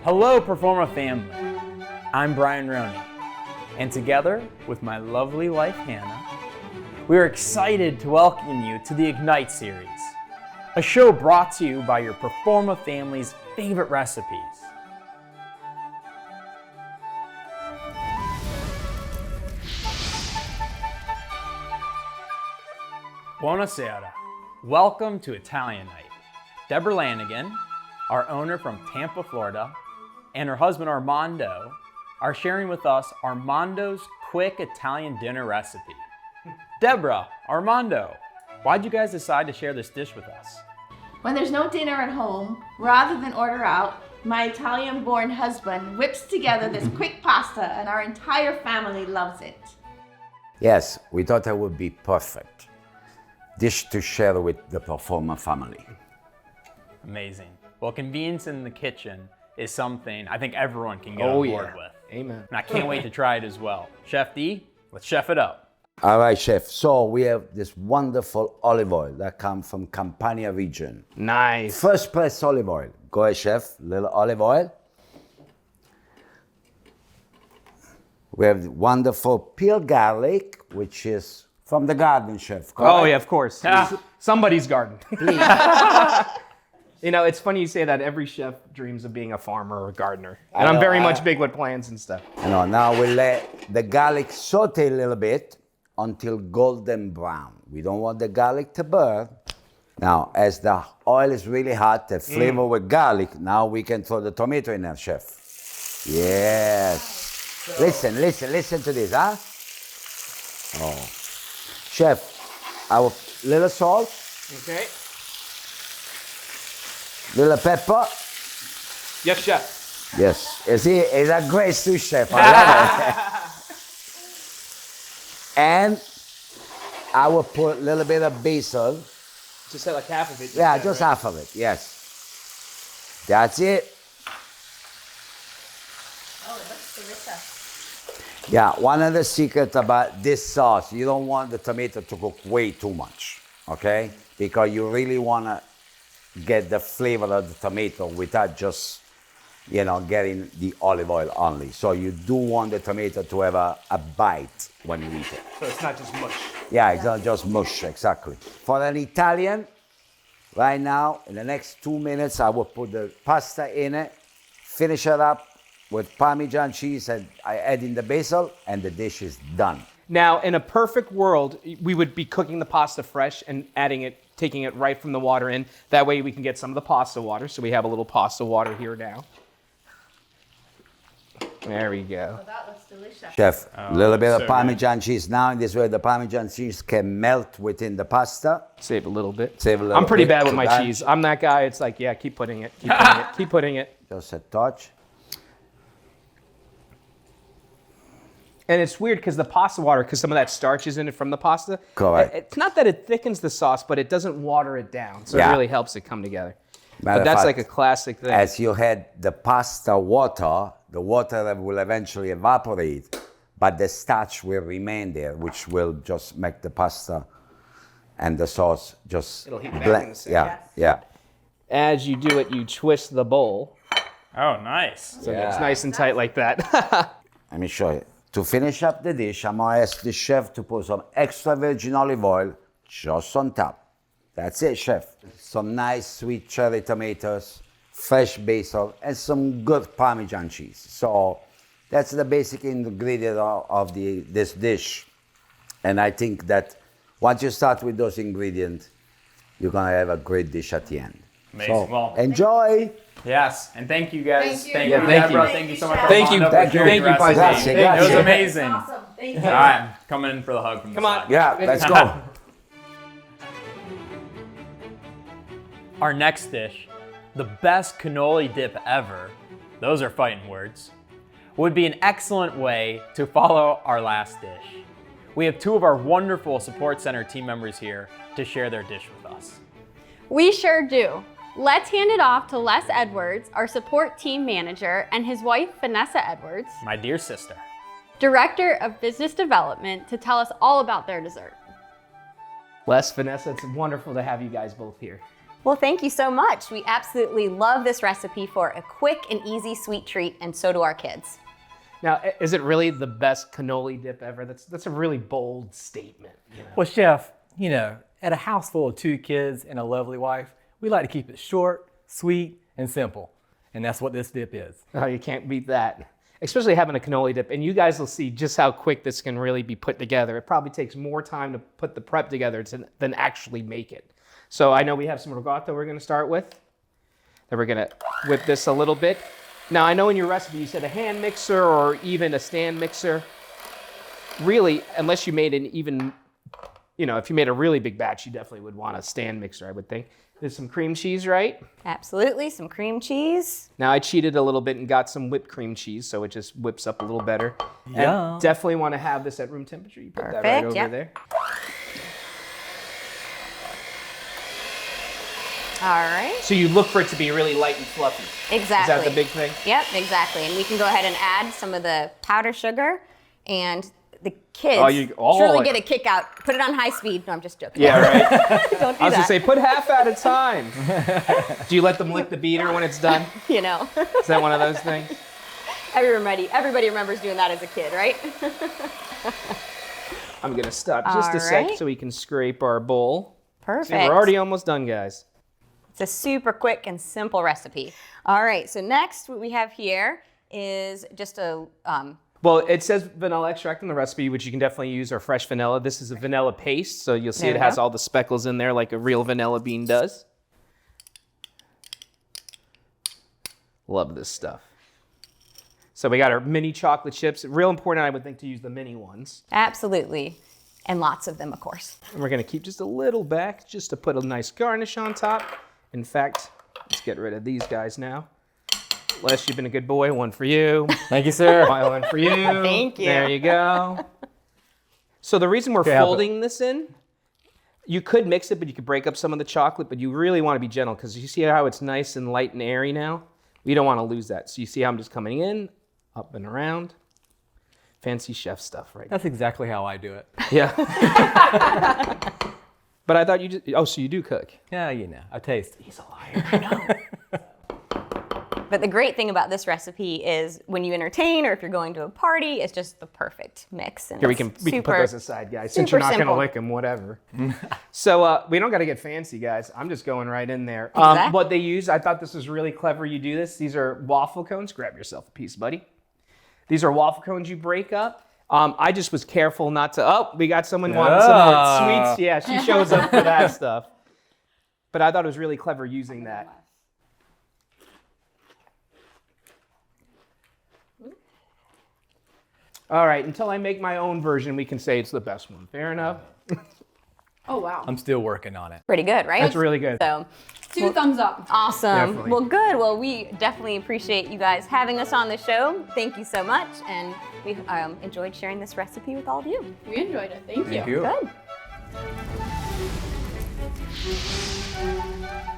Hello, Proforma family. I'm Brian Roney, and together with my lovely wife, Hannah, we are excited to welcome you to the Ignite series, a show brought to you by your Proforma family's favorite recipes. Buonasera. Welcome to Italian Night. Deborah Lanigan, our owner from Tampa, Florida, and her husband Armando are sharing with us Armando's quick Italian dinner recipe. Deborah, Armando, why'd you guys decide to share this dish with us? When there's no dinner at home, rather than order out, my Italian-born husband whips together this quick pasta and our entire family loves it. Yes, we thought it would be perfect dish to share with the Proforma family. Amazing. Well, convenience in the kitchen is something I think everyone can get on board with. Amen. And I can't wait to try it as well. Chef D, let's chef it up. All right, chef. So we have this wonderful olive oil that comes from Campania region. Nice. First press olive oil. Go ahead, chef. Little olive oil. We have wonderful peeled garlic, which is from the garden, chef. Correct? Oh yeah, of course. Somebody's garden. You know, it's funny you say that. Every chef dreams of being a farmer or a gardener. And I'm very much big with plants and stuff. Now we let the garlic saute a little bit until golden brown. We don't want the garlic to burn. Now, as the oil is really hot, the flavor with garlic, now we can throw the tomato in there, chef. Yes. Listen to this, huh? Oh. Chef, our little salt. Okay. Little pepper. Yes, chef. Yes. You see, it's a great sous chef. I love it. And I will put a little bit of basil. Just say like half of it. Yeah, just half of it, yes. That's it. Oh, it looks delicious. Yeah, one of the secrets about this sauce, you don't want the tomato to cook way too much, okay? Because you really want to get the flavor of the tomato without just, getting the olive oil only. So you do want the tomato to have a bite when you eat it. So it's not just mush. Yeah, it's not just mush, exactly. For an Italian, right now, in the next 2 minutes, I will put the pasta in it, finish it up with Parmesan cheese, and I add in the basil, and the dish is done. Now, in a perfect world, we would be cooking the pasta fresh and taking it right from the water in. That way we can get some of the pasta water. So we have a little pasta water here now. There we go. Oh, that looks delicious. Chef, a little bit so of Parmesan cheese. Now, in this way, the Parmesan cheese can melt within the pasta. Save a little bit. Save a little I'm pretty bit bad with to my that. cheese. I'm that guy. It's like, yeah, keep putting it. Keep putting it. Keep putting it. Just a touch. And it's weird because the pasta water, because some of that starch is in it from the pasta. Correct. It's not that it thickens the sauce, but it doesn't water it down. So Yeah. it really helps it come together. Matter But of that's fact, like a classic thing. As you had the pasta water, the water will eventually evaporate, but the starch will remain there, which will just make the pasta and the sauce just It'll heat back in blend. the center. Yeah, yeah. As you do it, you twist the bowl. Oh, nice. So it's nice and tight like that. Let me show you. To finish up the dish, I'm gonna ask the chef to put some extra virgin olive oil just on top. That's it, chef. Some nice sweet cherry tomatoes, fresh basil, and some good Parmesan cheese. So that's the basic ingredient of this dish. And I think that once you start with those ingredients, you're gonna have a great dish at the end. Amazing. So Well, enjoy. yes, and thank you guys. Thank you. Thank you, Thank Deborah. you. Thank you so much. Thank you. Armando, for Thank you. sharing the Thank you, recipe. Grazie, It was grazie. amazing. Awesome. Thank you. All right, coming in for the hug from the Come on. side. Yeah, let's go. Our next dish, the best cannoli dip ever, those are fighting words, would be an excellent way to follow our last dish. We have two of our wonderful support center team members here to share their dish with us. We sure do. Let's hand it off to Les Edwards, our support team manager, and his wife, Vanessa Edwards, My dear sister. Director of Business Development, to tell us all about their dessert. Les, Vanessa, it's wonderful to have you guys both here. Well, thank you so much. We absolutely love this recipe for a quick and easy sweet treat, and so do our kids. Now, is it really the best cannoli dip ever? That's a really bold statement. You know? Well, Chef, you know, at a house full of 2 kids and a lovely wife, we like to keep it short, sweet, and simple. And that's what this dip is. Oh, you can't beat that. Especially having a cannoli dip. And you guys will see just how quick this can really be put together. It probably takes more time to put the prep together than actually make it. So I know we have some ricotta we're going to start with. Then we're going to whip this a little bit. Now, I know in your recipe you said a hand mixer or even a stand mixer. Really, unless you made an even, you know, if you made a really big batch, you definitely would want a stand mixer, I would think. There's some cream cheese, right? Absolutely, some cream cheese. Now, I cheated a little bit and got some whipped cream cheese, so it just whips up a little better. Yeah. And definitely want to have this at room temperature. You put that right over there. All right. So you look for it to be really light and fluffy. Exactly. Is that the big thing? Yep, exactly. And we can go ahead and add some of the powdered sugar, and the kids truly get a kick out. Put it on high speed. No, I'm just joking. Yeah, right. Don't do I was going to that. say, put half at a time. Do you let them lick the beater when it's done? You know. Is that one of those things? Everybody remembers doing that as a kid, right? I'm going to stop just a sec so we can scrape our bowl. Perfect. See, we're already almost done, guys. It's a super quick and simple recipe. All right, so next what we have here is just a... Well, it says vanilla extract in the recipe, which you can definitely use, or fresh vanilla. This is a vanilla paste, so you'll see it has all the speckles in there like a real vanilla bean does. Love this stuff. So we got our mini chocolate chips. Real important, I would think, to use the mini ones. Absolutely. And lots of them, of course. And we're going to keep just a little back just to put a nice garnish on top. In fact, let's get rid of these guys now. Les, you've been a good boy. One for you. Thank you, sir. One for you. Thank you. There you go. So the reason we're folding this in, you could mix it, but you could break up some of the chocolate, but you really want to be gentle because you see how it's nice and light and airy now? We don't want to lose that. So you see how I'm just coming in, up and around. Fancy chef stuff, right? That's exactly how I do it. Yeah. But I thought you just, oh, so you do cook. Yeah, you know, I taste. He's a liar, I know. But the great thing about this recipe is when you entertain or if you're going to a party, it's just the perfect mix. And Here, we can put those aside, guys. Since super you're not going to simple. lick them, whatever. So we don't got to get fancy, guys. I'm just going right in there. Exactly. What they use, I thought this was really clever you do this. These are waffle cones. Grab yourself a piece, buddy. These are waffle cones you break up. I just was careful not to, oh, we got someone wanting some more sweets. Yeah, she shows up for that stuff. But I thought it was really clever using that. All right, until I make my own version, we can say it's the best one. Fair enough? Oh, wow. I'm still working on it. Pretty good, right? That's really good. So 2 thumbs up. awesome. Definitely. Well, good. Well, we definitely appreciate you guys having us on the show. Thank you so much. And we enjoyed sharing this recipe with all of you. We enjoyed it. Thank you. Thank you. Good.